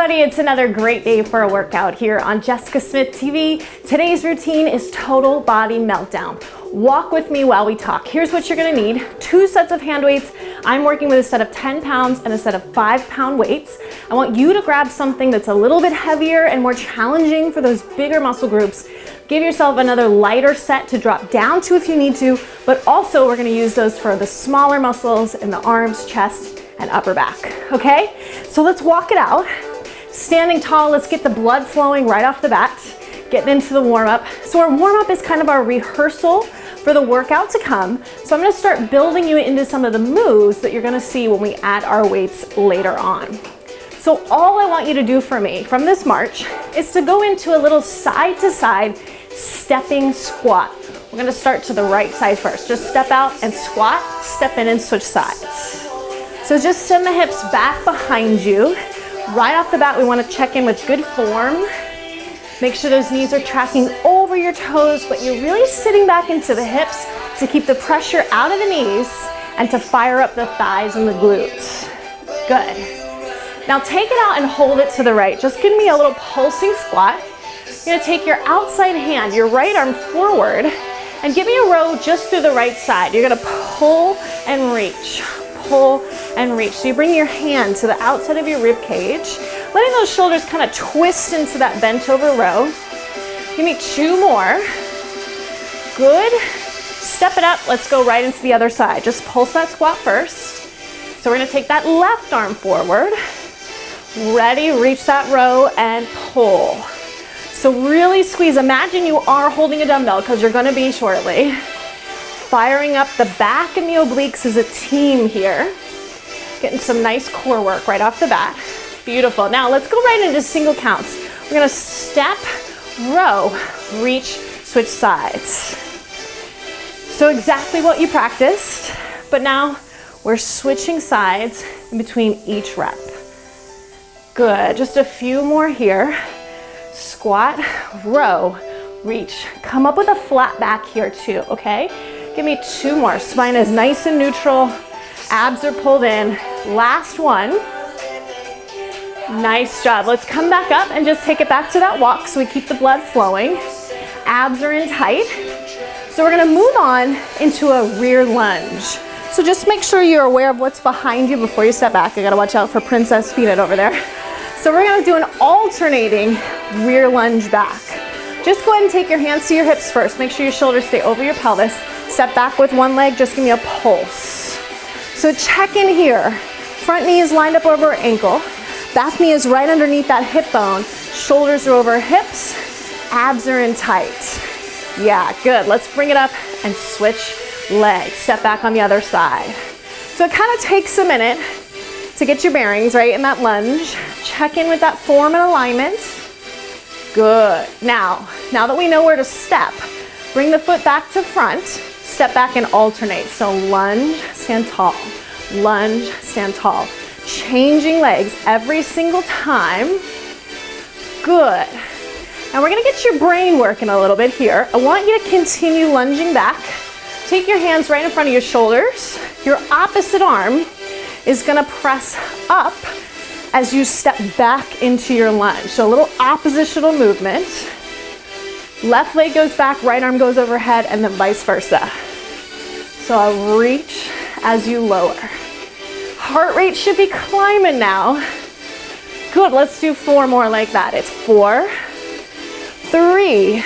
everybody, it's another great day for a workout here on Jessica Smith TV. Today's routine is total body meltdown. Walk with me while we talk. Here's what you're gonna need. 2 sets of hand weights. I'm working with a set of 10 pounds and a set of 5-pound weights. I want you to grab something that's a little bit heavier and more challenging for those bigger muscle groups. Give yourself another lighter set to drop down to if you need to, but also we're gonna use those for the smaller muscles in the arms, chest, and upper back, okay? So let's walk it out. Standing tall, let's get the blood flowing right off the bat, getting into the warm-up. So our warm-up is kind of our rehearsal for the workout to come. So I'm gonna start building you into some of the moves that you're gonna see when we add our weights later on. So all I want you to do for me from this march is to go into a little side-to-side stepping squat. We're gonna start to the right side first. Just step out and squat, step in and switch sides. So just send the hips back behind you. Right off the bat, we want to check in with good form. Make sure those knees are tracking over your toes, but you're really sitting back into the hips to keep the pressure out of the knees and to fire up the thighs and the glutes. Good. Now take it out and hold it to the right. Just give me a little pulsing squat. You're going to take your outside hand, your right arm forward, and give me a row just through the right side. You're going to pull and reach. Pull and reach. So you bring your hand to the outside of your rib cage, letting those shoulders kind of twist into that bent over row. Give me 2 more. Good. Step it up. Let's go right into the other side. Just pulse that squat first. So we're going to take that left arm forward. Ready, reach that row and pull. So really squeeze. Imagine you are holding a dumbbell because you're going to be shortly. Firing up the back and the obliques as a team here. Getting some nice core work right off the bat. Beautiful. Now let's go right into single counts. We're gonna step, row, reach, switch sides. So exactly what you practiced, but now we're switching sides in between each rep. Good, just a few more here. Squat, row, reach. Come up with a flat back here too, okay? Give me 2 more. Spine is nice and neutral. Abs are pulled in. Last one. Nice job. Let's come back up and just take it back to that walk so we keep the blood flowing. Abs are in tight. So we're gonna move on into a rear lunge. So just make sure you're aware of what's behind you before you step back. I gotta watch out for Princess Peanut over there. So we're gonna do an alternating rear lunge back. Just go ahead and take your hands to your hips first. Make sure your shoulders stay over your pelvis. Step back with one leg, just give me a pulse. So check in here. Front knee is lined up over ankle. Back knee is right underneath that hip bone. Shoulders are over hips. Abs are in tight. Yeah, good. Let's bring it up and switch legs. Step back on the other side. So it kind of takes a minute to get your bearings right in that lunge. Check in with that form and alignment. Good. Now that we know where to step, bring the foot back to front. Step back and alternate. So lunge, stand tall. Lunge, stand tall. Changing legs every single time. Good. Now we're gonna get your brain working a little bit here. I want you to continue lunging back. Take your hands right in front of your shoulders. Your opposite arm is gonna press up as you step back into your lunge. So a little oppositional movement. Left leg goes back, right arm goes overhead, and then vice versa. So I'll reach as you lower. Heart rate should be climbing now. Good, let's do 4 more like that. It's 4, 3,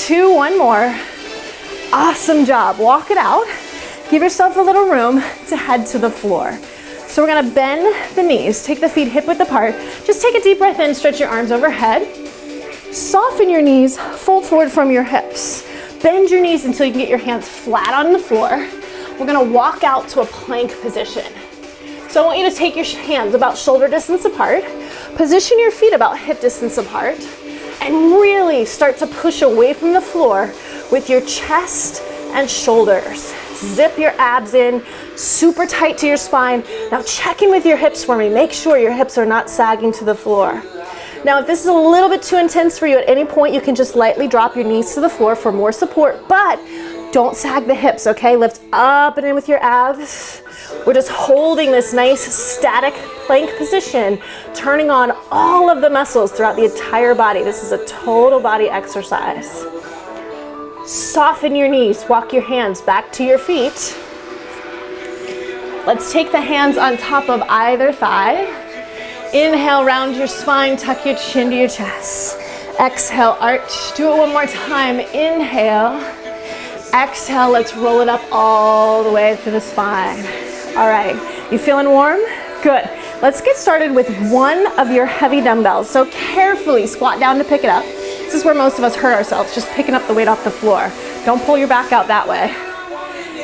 2, 1 more. Awesome job. Walk it out. Give yourself a little room to head to the floor. So we're gonna bend the knees, take the feet hip width apart. Just take a deep breath in, stretch your arms overhead. Soften your knees, fold forward from your hips. Bend your knees until you can get your hands flat on the floor. We're gonna walk out to a plank position. So I want you to take your hands about shoulder distance apart, position your feet about hip distance apart, and really start to push away from the floor with your chest and shoulders. Zip your abs in, super tight to your spine. Now check in with your hips for me. Make sure your hips are not sagging to the floor. Now, if this is a little bit too intense for you, at any point you can just lightly drop your knees to the floor for more support, but Don't sag the hips, okay? Lift up and in with your abs. We're just holding this nice static plank position, turning on all of the muscles throughout the entire body. This is a total body exercise. Soften your knees, walk your hands back to your feet. Let's take the hands on top of either thigh. Inhale, round your spine, tuck your chin to your chest. Exhale, arch. Do it one more time. Inhale. Exhale, let's roll it up all the way through the spine. All right, you feeling warm? Good. Let's get started with one of your heavy dumbbells. So carefully squat down to pick it up. This is where most of us hurt ourselves, just picking up the weight off the floor. Don't pull your back out that way.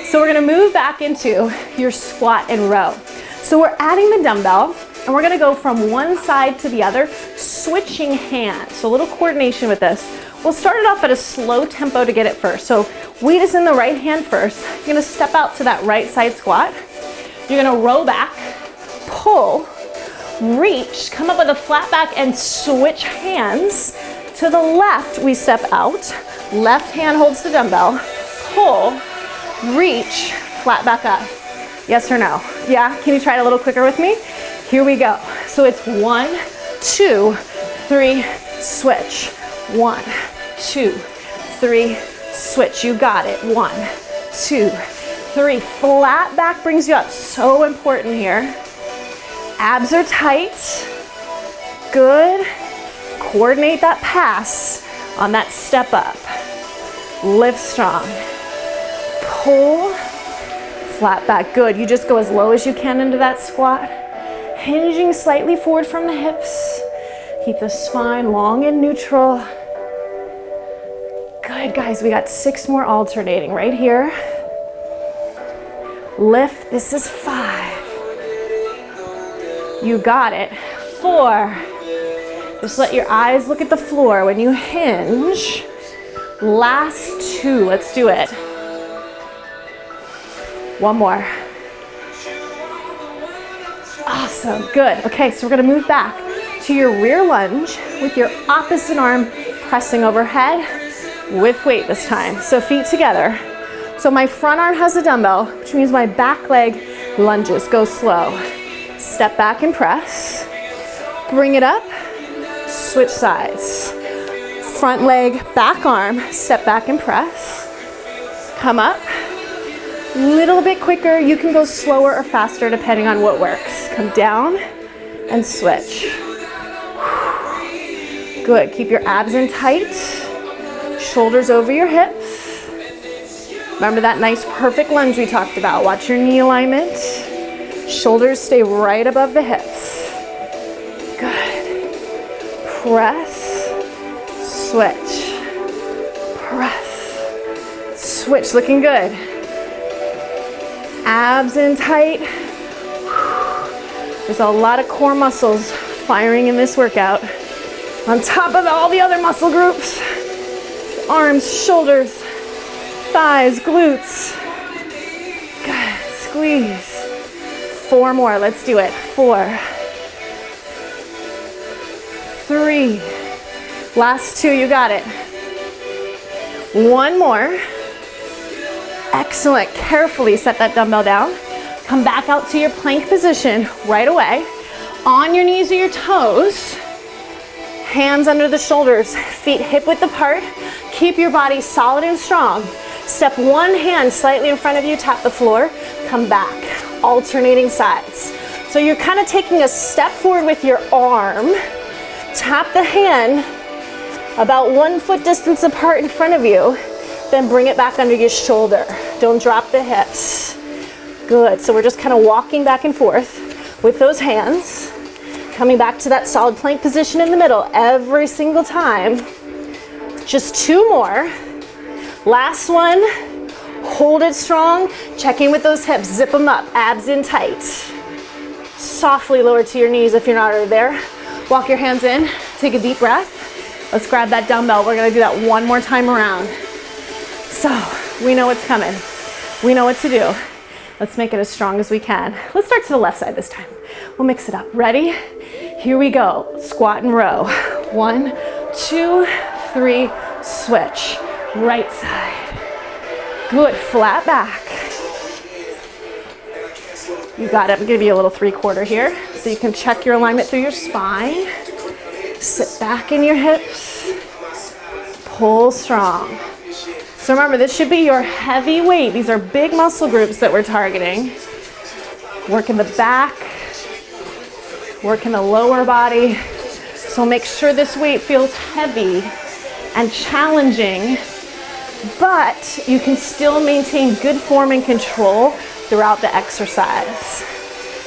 So we're gonna move back into your squat and row. So we're adding the dumbbell, and we're gonna go from one side to the other, switching hands. So a little coordination with this. We'll start it off at a slow tempo to get it first. So weight is in the right hand first. You're gonna step out to that right side squat. You're gonna row back, pull, reach, come up with a flat back and switch hands. To the left, we step out. Left hand holds the dumbbell, pull, reach, flat back up. Yes or no? Yeah, can you try it a little quicker with me? Here we go. So it's 1, 2, 3, switch. 1, 2, 3, switch. You got it. 1, 2, 3. Flat back brings you up. So important here. Abs are tight. Good. Coordinate that pass on that step up. Lift strong. Pull. Flat back. Good. You just go as low as you can into that squat. Hinging slightly forward from the hips. Keep the spine long and neutral. Good, guys. We got 6 more alternating right here. Lift. This is 5. You got it. 4. Just let your eyes look at the floor when you hinge. Last 2. Let's do it. 1 more. Awesome. Good. Okay, so we're going to move back to your rear lunge with your opposite arm pressing overhead with weight this time. So feet together. So my front arm has a dumbbell, which means my back leg lunges. Go slow. Step back and press. Bring it up. Switch sides. Front leg, back arm, step back and press. Come up. Little bit quicker. You can go slower or faster depending on what works. Come down and switch. Good. Keep your abs in tight. Shoulders over your hips. Remember that nice perfect lunge we talked about. Watch your knee alignment. Shoulders stay right above the hips. Good. Press. Switch. Press. Switch. Looking good. Abs in tight. There's a lot of core muscles firing in this workout. On top of all the other muscle groups. Arms, shoulders, thighs, glutes. Good. Squeeze. 4 more. Let's do it. 4. 3. Last 2. You got it. 1 more. Excellent. Carefully set that dumbbell down. Come back out to your plank position right away. On your knees or your toes. Hands under the shoulders. Feet hip width apart. Keep your body solid and strong. Step one hand slightly in front of you. Tap the floor. Come back. Alternating sides. So you're kind of taking a step forward with your arm. Tap the hand about 1 foot distance apart in front of you. Then bring it back under your shoulder. Don't drop the hips. Good. So we're just kind of walking back and forth with those hands. Coming back to that solid plank position in the middle every single time. Just 2 more. Last one. Hold it strong. Check in with those hips. Zip them up. Abs in tight. Softly lower to your knees if you're not already there. Walk your hands in. Take a deep breath. Let's grab that dumbbell. We're going to do that 1 more time around. So we know what's coming. We know what to do. Let's make it as strong as we can. Let's start to the left side this time. We'll mix it up. Ready? Here we go. Squat and row. 1, 2, 3, switch. Right side. Good, flat back. You got it. I'm gonna give you a little 3/4 here so you can check your alignment through your spine. Sit back in your hips. Pull strong. So remember, this should be your heavy weight. These are big muscle groups that we're targeting. Work in the back, work in the lower body. So make sure this weight feels heavy and challenging, but you can still maintain good form and control throughout the exercise.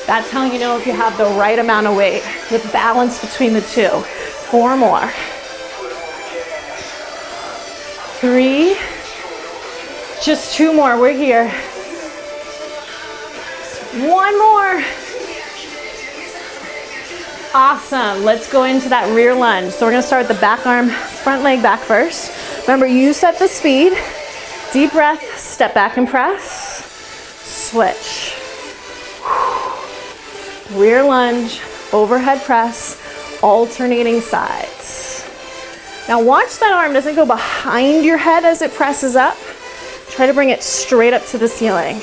That's how you know if you have the right amount of weight, with balance between the two. 4 more. 3. Just 2 more, we're here. 1 more. Awesome, let's go into that rear lunge. So we're gonna start with the back arm, front leg back first. Remember, you set the speed. Deep breath, step back and press. Switch. Rear lunge, overhead press, alternating sides. Now watch that arm doesn't go behind your head as it presses up. Try to bring it straight up to the ceiling.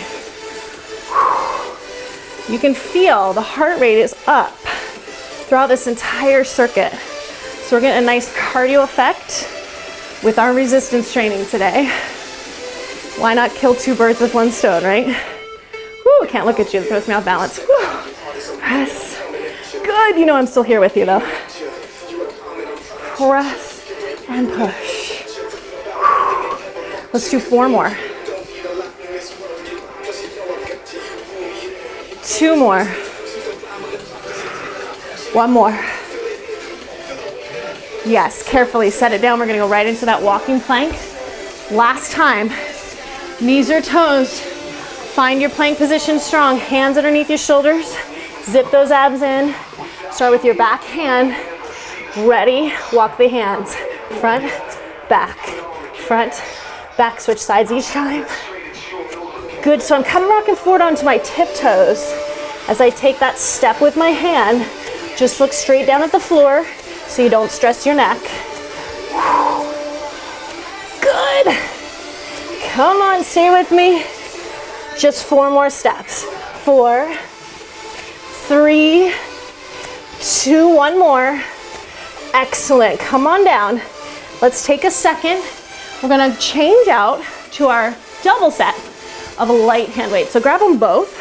You can feel the heart rate is up throughout this entire circuit. So we're getting a nice cardio effect with our resistance training today. Why not kill 2 birds with 1 stone, right? Whew, can't look at you, it throws me off balance. Whew. Press. Good, you know I'm still here with you though. Press and push. Let's do 4 more. 2 more. 1 more. Yes, carefully set it down. We're gonna go right into that walking plank. Last time, knees or toes. Find your plank position strong. Hands underneath your shoulders. Zip those abs in. Start with your back hand. Ready, walk the hands. Front, back, front, back. Switch sides each time. Good, so I'm kind of rocking forward onto my tiptoes. As I take that step with my hand, just look straight down at the floor so you don't stress your neck. Good. Come on, stay with me. Just 4 more steps. 4, 3, 2, 1 more. Excellent. Come on down. Let's take a second. We're gonna change out to our double set of light hand weights. So grab them both.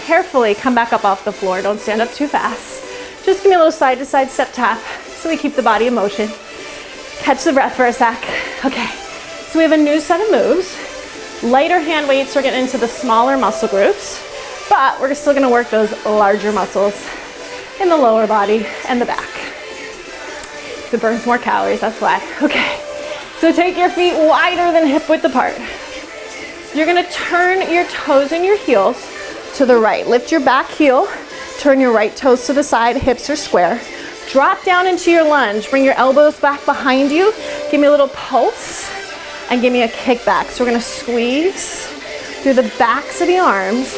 Carefully come back up off the floor. Don't stand up too fast. Just give me a little side to side step tap so we keep the body in motion. Catch the breath for a sec. Okay, so we have a new set of moves. Lighter hand weights are getting into the smaller muscle groups, but we're still gonna work those larger muscles in the lower body and the back. It burns more calories, that's why. Okay, so take your feet wider than hip width apart. You're gonna turn your toes and your heels to the right. Lift your back heel, turn your right toes to the side, hips are square. Drop down into your lunge, bring your elbows back behind you. Give me a little pulse and give me a kickback. So we're gonna squeeze through the backs of the arms,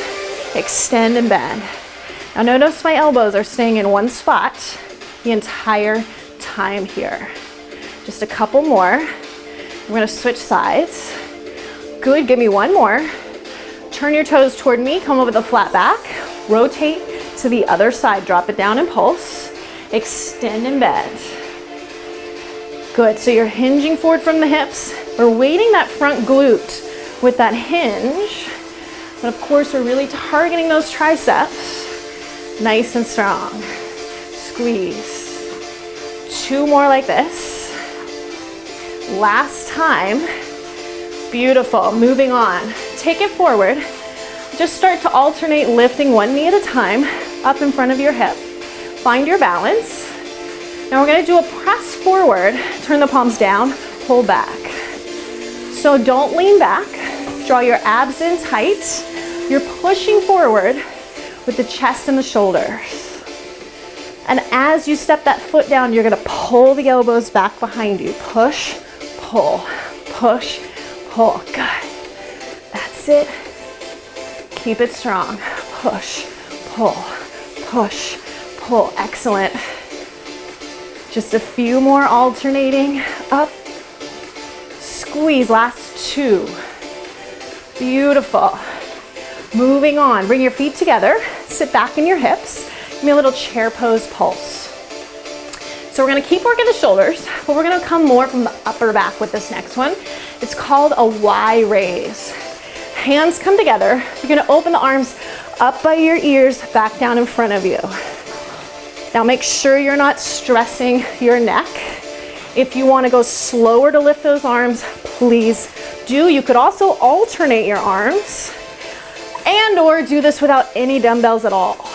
extend and bend. Now notice my elbows are staying in one spot the entire time here. Just a couple more. We're gonna switch sides. Good, give me 1 more. Turn your toes toward me, come over the flat back, rotate to the other side, drop it down and pulse, extend and bend. Good, so you're hinging forward from the hips. We're weighting that front glute with that hinge, but of course we're really targeting those triceps. Nice and strong. Squeeze. 2 more like this. Last time. Beautiful, moving on. Take it forward. Just start to alternate lifting 1 knee at a time up in front of your hip. Find your balance. Now we're gonna do a press forward. Turn the palms down, pull back. So don't lean back. Draw your abs in tight. You're pushing forward with the chest and the shoulders. And as you step that foot down, you're gonna pull the elbows back behind you. Push, pull, push, pull. Good. That's it. Keep it strong. Push, pull, push, pull. Excellent. Just a few more alternating. Up, squeeze. Last 2. Beautiful. Moving on, bring your feet together, sit back in your hips, give me a little chair pose pulse. So we're gonna keep working the shoulders, but we're gonna come more from the upper back with this next one. It's called a Y raise. Hands come together, you're gonna open the arms up by your ears, back down in front of you. Now make sure you're not stressing your neck. If you wanna go slower to lift those arms, please do. You could also alternate your arms and or do this without any dumbbells at all.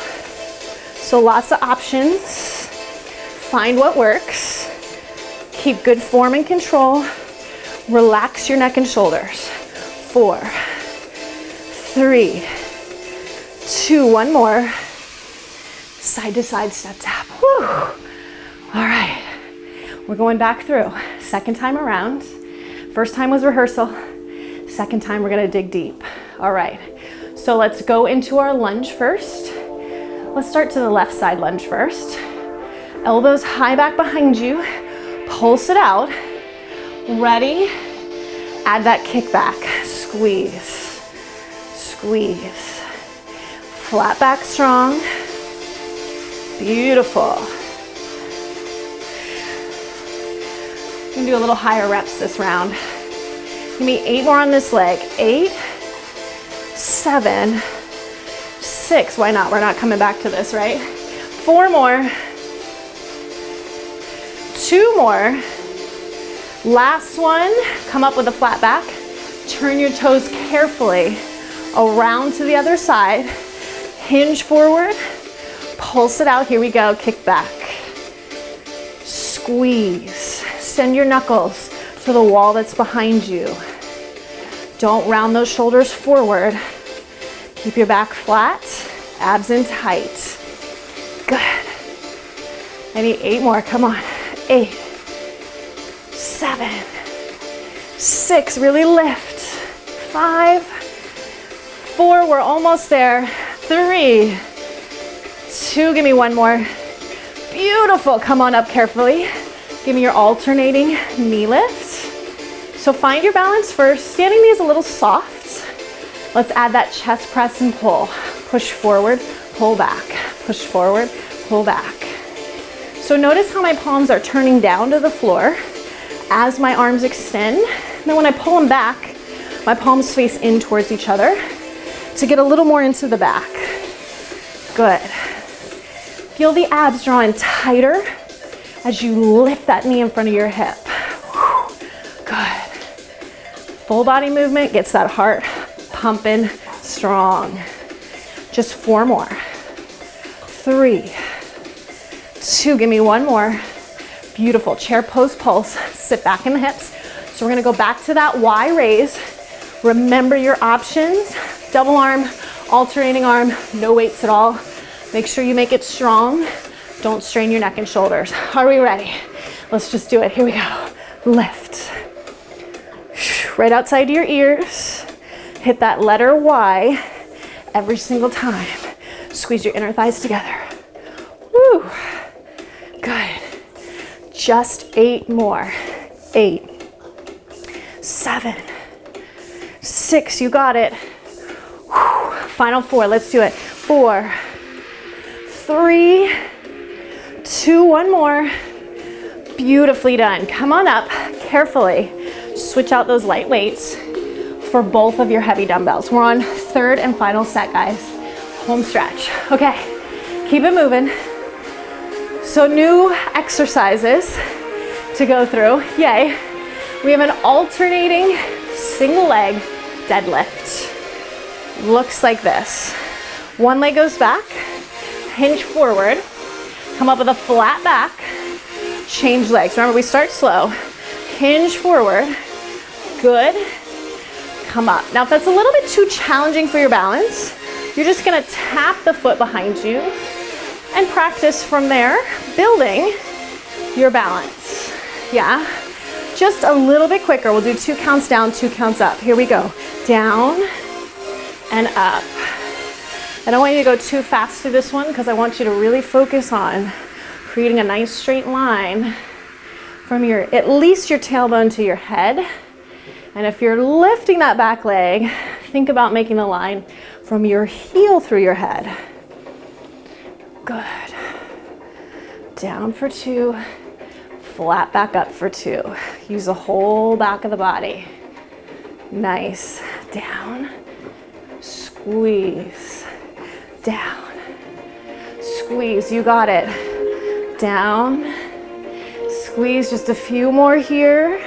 So lots of options. Find what works. Keep good form and control. Relax your neck and shoulders. 4, 3, 2, one more. Side to side step tap. Whew. All right, we're going back through. Second time around. First time was rehearsal. Second time we're gonna dig deep. All right, so let's go into our lunge first. Let's start to the left side lunge first. Elbows high back behind you. Pulse it out. Ready? Add that kickback. Squeeze. Squeeze. Flat back strong. Beautiful. You can do a little higher reps this round. Give me 8 more on this leg. 8, 7, 6. Why not? We're not coming back to this, right? 4 more. 2 more. Last one. Come up with a flat back. Turn your toes carefully around to the other side. Hinge forward. Pulse it out. Here we go. Kick back. Squeeze. Send your knuckles to the wall that's behind you. Don't round those shoulders forward. Keep your back flat. Abs in tight. Good. I need 8 more. Come on. 8, 7, 6. Really lift. 5, 4. We're almost there. 3, 2. Give me 1 more. Beautiful. Come on up carefully. Give me your alternating knee lift. So find your balance first. Standing knee is a little soft. Let's add that chest press and pull. Push forward, pull back. Push forward, pull back. So notice how my palms are turning down to the floor as my arms extend. And then when I pull them back, my palms face in towards each other to get a little more into the back. Good. Feel the abs drawing tighter as you lift that knee in front of your hip. Good. Full body movement gets that heart pumping strong. Just 4 more. 3, 2, give me 1 more. Beautiful. Chair pose pulse. Sit back in the hips. So we're gonna go back to that Y raise. Remember your options. Double arm, alternating arm, no weights at all. Make sure you make it strong. Don't strain your neck and shoulders. Are we ready? Let's just do it. Here we go. Lift. Right outside your ears. Hit that letter Y every single time. Squeeze your inner thighs together. Woo. Good. Just 8 more. 8, 7, 6. You got it. Whew. Final 4. Let's do it. 4, 3, 2, 1 more. Beautifully done. Come on up carefully. Switch out those light weights for both of your heavy dumbbells. We're on 3rd and final set, guys. Home stretch. Okay, keep it moving. So new exercises to go through. Yay. We have an alternating single leg deadlift. Looks like this. One leg goes back, hinge forward, come up with a flat back, change legs. Remember, we start slow. Hinge forward. Good. Come up. Now, if that's a little bit too challenging for your balance, you're just gonna tap the foot behind you and practice from there, building your balance. Yeah, just a little bit quicker. We'll do 2 counts down, 2 counts up. Here we go. Down and up. I don't want you to go too fast through this one because I want you to really focus on creating a nice straight line from at least your tailbone to your head. And if you're lifting that back leg, Think about making the line from your heel through your head. Good. Down for 2, flat back up for 2. Use the whole back of the body. Nice. Down, squeeze, down, squeeze, you got it. Down, squeeze, just a few more here.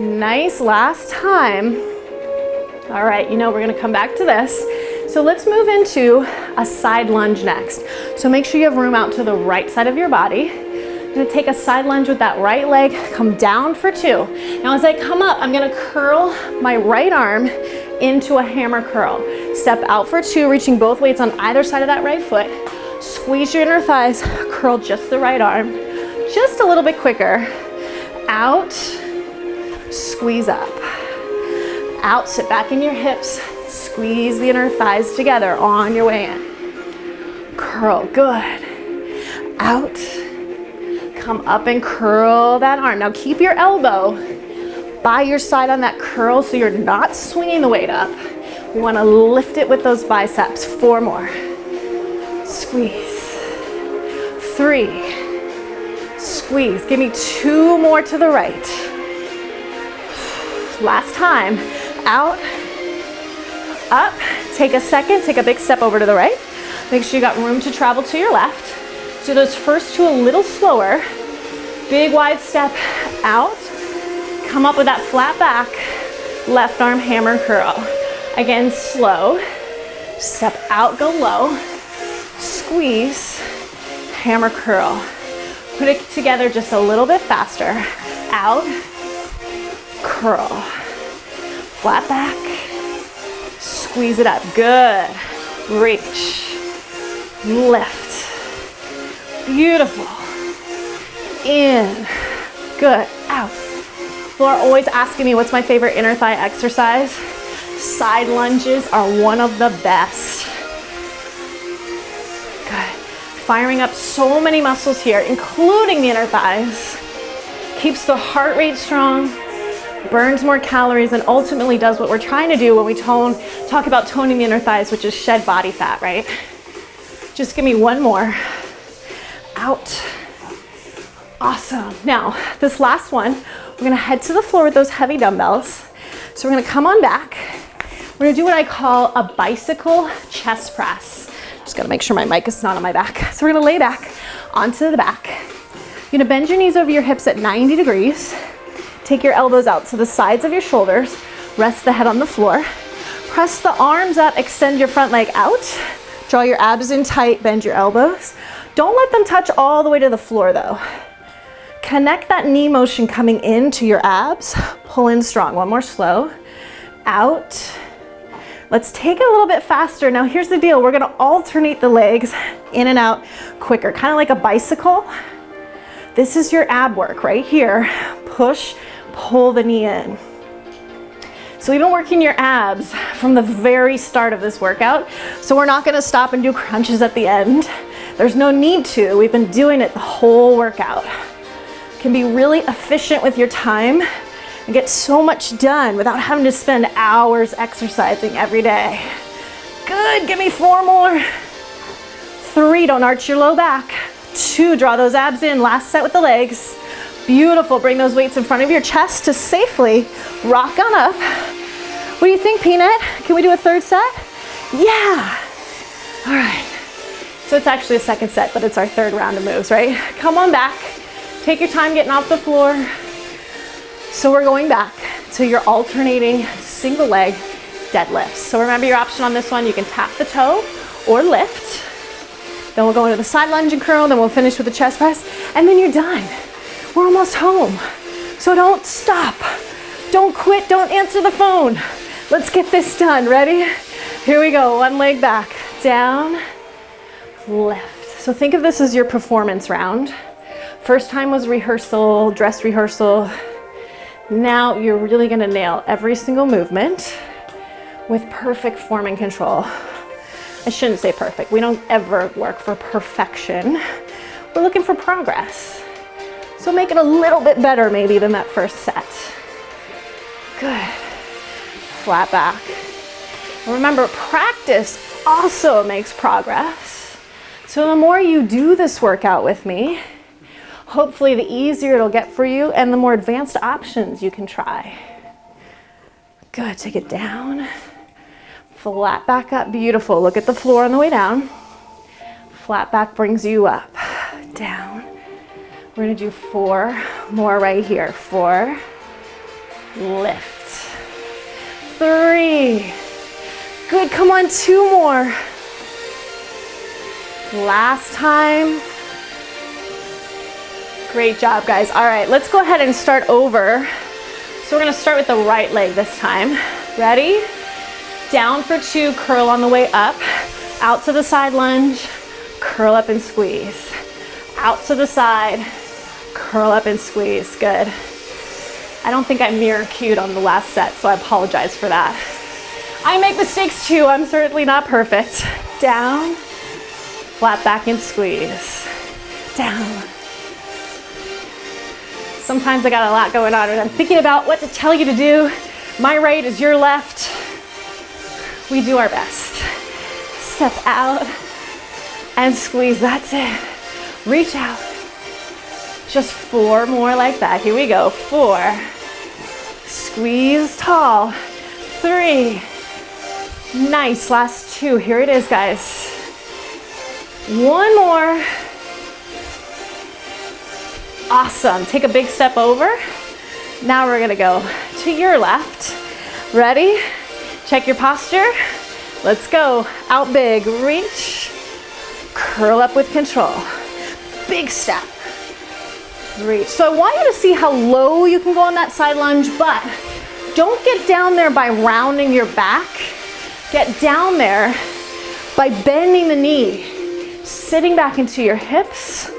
Nice, last time. All right, you know we're gonna come back to this. So let's move into a side lunge next. So make sure you have room out to the right side of your body. I'm gonna take a side lunge with that right leg, come down for 2. Now as I come up, I'm gonna curl my right arm into a hammer curl. Step out for 2, reaching both weights on either side of that right foot. Squeeze your inner thighs, curl just the right arm, just a little bit quicker. Out, squeeze up. Out, sit back in your hips, squeeze the inner thighs together on your way in. Curl, good. Out, come up and curl that arm. Now keep your elbow by your side on that curl so you're not swinging the weight up. We wanna lift it with those biceps. 4 more. Squeeze. 3. Squeeze. Give me 2 more to the right. Last time. Out, up, take a second, take a big step over to the right. Make sure you got room to travel to your left. So those first 2 a little slower. Big wide step out, come up with that flat back, left arm hammer curl. Again, slow, step out, go low, squeeze, hammer curl. Put it together just a little bit faster. Out, curl. Flat back, squeeze it up, good. Reach, lift, beautiful. In, good, out. People are always asking me what's my favorite inner thigh exercise. Side lunges are one of the best. Good. Firing up so many muscles here, including the inner thighs. Keeps the heart rate strong, burns more calories, and ultimately does what we're trying to do when we talk about toning the inner thighs, which is shed body fat, right? Just give me 1 more. Out. Awesome. Now, this last one, we're gonna head to the floor with those heavy dumbbells. So we're gonna come on back. We're gonna do what I call a bicycle chest press. Just gotta make sure my mic is not on my back. So we're gonna lay back onto the back. You're gonna bend your knees over your hips at 90 degrees. Take your elbows out to the sides of your shoulders. Rest the head on the floor. Press the arms up, extend your front leg out. Draw your abs in tight, bend your elbows. Don't let them touch all the way to the floor though. Connect that knee motion coming into your abs. Pull in strong. 1 more slow. Out. Let's take it a little bit faster. Now here's the deal. We're gonna alternate the legs in and out quicker, kind of like a bicycle. This is your ab work right here. Push, pull the knee in. So we've been working your abs from the very start of this workout. So we're not gonna stop and do crunches at the end. There's no need to. We've been doing it the whole workout. Can be really efficient with your time and get so much done without having to spend hours exercising every day. Good, give me 4 more. 3, don't arch your low back. 2, draw those abs in. Last set with the legs. Beautiful, bring those weights in front of your chest to safely rock on up. What do you think, Peanut? Can we do a 3rd set? Yeah. All right. So it's actually a 2nd set, but it's our 3rd round of moves, right? Come on back. Take your time getting off the floor. So we're going back to your alternating single leg deadlifts. So remember your option on this one, you can tap the toe or lift. Then we'll go into the side lunge and curl, then we'll finish with the chest press, and then you're done. We're almost home. So don't stop. Don't quit, don't answer the phone. Let's get this done, ready? Here we go, 1 leg back, down, lift. So think of this as your performance round. First time was rehearsal, dress rehearsal. Now you're really gonna nail every single movement with perfect form and control. I shouldn't say perfect. We don't ever work for perfection. We're looking for progress. So make it a little bit better maybe than that first set. Good. flat back. Remember, practice also makes progress. So the more you do this workout with me, hopefully the easier it'll get for you and the more advanced options you can try. Good, take it down. Flat back up, beautiful. Look at the floor on the way down. Flat back brings you up, down. We're gonna do 4 more right here. 4, lift. 3, good, come on, 2 more. Last time. Great job, guys. All right, let's go ahead and start over. So we're gonna start with the right leg this time. Ready? Down for 2, curl on the way up. Out to the side lunge, curl up and squeeze. Out to the side, curl up and squeeze. Good. I don't think I mirror cued on the last set, so I apologize for that. I make mistakes too, I'm certainly not perfect. Down, flat back and squeeze. Down. Sometimes I got a lot going on and I'm thinking about what to tell you to do. My right is your left. We do our best. Step out and squeeze, that's it. Reach out. Just 4 more like that. Here we go. 4. Squeeze tall. 3. Nice. Last 2. Here it is, guys. 1 more. Awesome. Take a big step over. Now we're gonna go to your left. Ready? Check your posture. Let's go. Out big. Reach. Curl up with control. Big step. Reach. So I want you to see how low you can go on that side lunge, but don't get down there by rounding your back. Get down there by bending the knee, sitting back into your hips,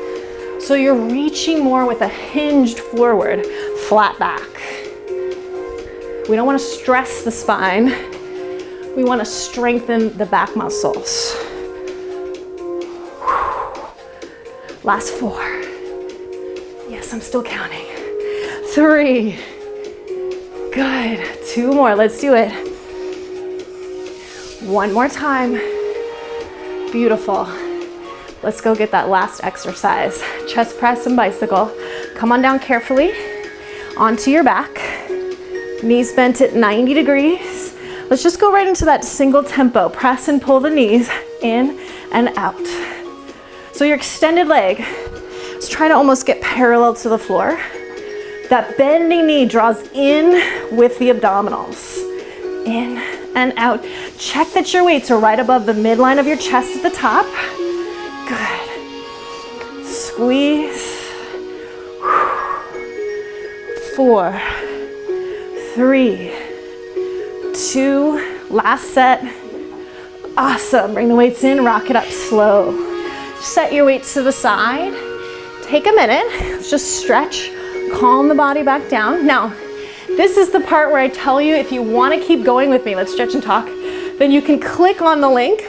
so you're reaching more with a hinged forward, flat back. We don't want to stress the spine. We want to strengthen the back muscles. Last 4. Yes, I'm still counting. 3. Good. 2 more. Let's do it. 1 more time. Beautiful. Let's go get that last exercise. Chest press and bicycle. Come on down carefully onto your back. Knees bent at 90 degrees. Let's just go right into that single tempo. Press and pull the knees in and out. So your extended leg is trying to almost get parallel to the floor. That bending knee draws in with the abdominals. In and out. Check that your weights are right above the midline of your chest at the top. Good. Squeeze. 4, 3, 2, last set. Awesome. Bring the weights in, rock it up slow. Set your weights to the side. Take a minute. Let's just stretch, calm the body back down. Now, this is the part where I tell you if you want to keep going with me, let's stretch and talk, then you can click on the link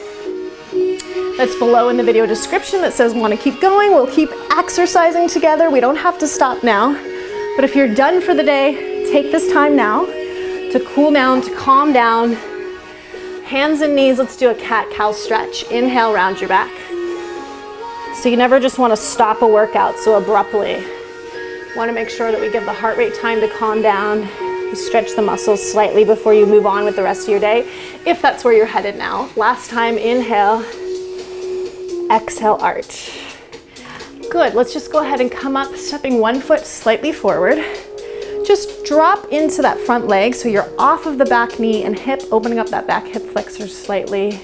that's below in the video description that says want to keep going. We'll keep exercising together. We don't have to stop now. But if you're done for the day, take this time now to cool down, to calm down. Hands and knees, let's do a cat-cow stretch. Inhale, round your back. So you never just want to stop a workout so abruptly. Want to make sure that we give the heart rate time to calm down. You stretch the muscles slightly before you move on with the rest of your day, if that's where you're headed now. Last time, inhale, exhale, arch. Good, let's just go ahead and come up, stepping 1 foot slightly forward. Just drop into that front leg so you're off of the back knee and hip, opening up that back hip flexor slightly.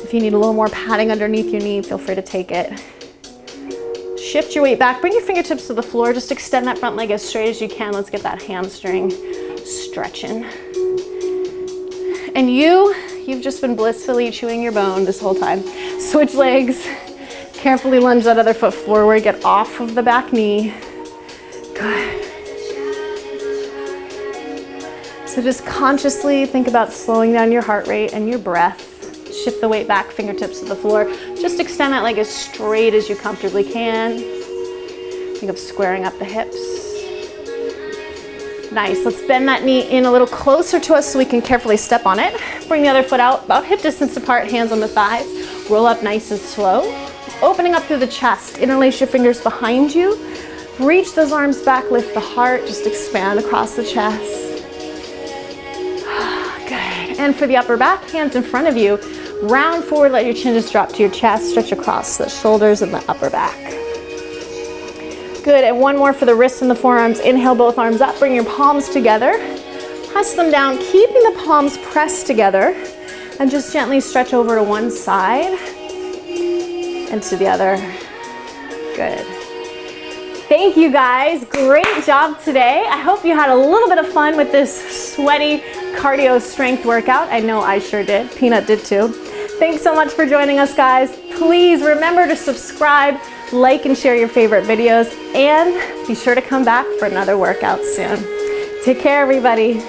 If you need a little more padding underneath your knee, feel free to take it. Shift your weight back, bring your fingertips to the floor, just extend that front leg as straight as you can. Let's get that hamstring stretching. And you've just been blissfully chewing your bone this whole time. Switch legs, carefully lunge that other foot forward, get off of the back knee. Good. So just consciously think about slowing down your heart rate and your breath. Shift the weight back, fingertips to the floor. Just extend that leg as straight as you comfortably can. Think of squaring up the hips. Nice, let's bend that knee in a little closer to us so we can carefully step on it. Bring the other foot out, about hip distance apart, hands on the thighs. Roll up nice and slow. Opening up through the chest, interlace your fingers behind you. Reach those arms back, lift the heart, just expand across the chest. Good, and for the upper back, hands in front of you. Round forward, let your chin just drop to your chest, stretch across the shoulders and the upper back. Good, and one more for the wrists and the forearms. Inhale, both arms up, bring your palms together. Press them down, keeping the palms pressed together. And just gently stretch over to one side and to the other. Good. Thank you guys, great job today. I hope you had a little bit of fun with this sweaty cardio strength workout. I know I sure did, Peanut did too. Thanks so much for joining us, guys. Please remember to subscribe, like and share your favorite videos, and be sure to come back for another workout soon. Take care, everybody.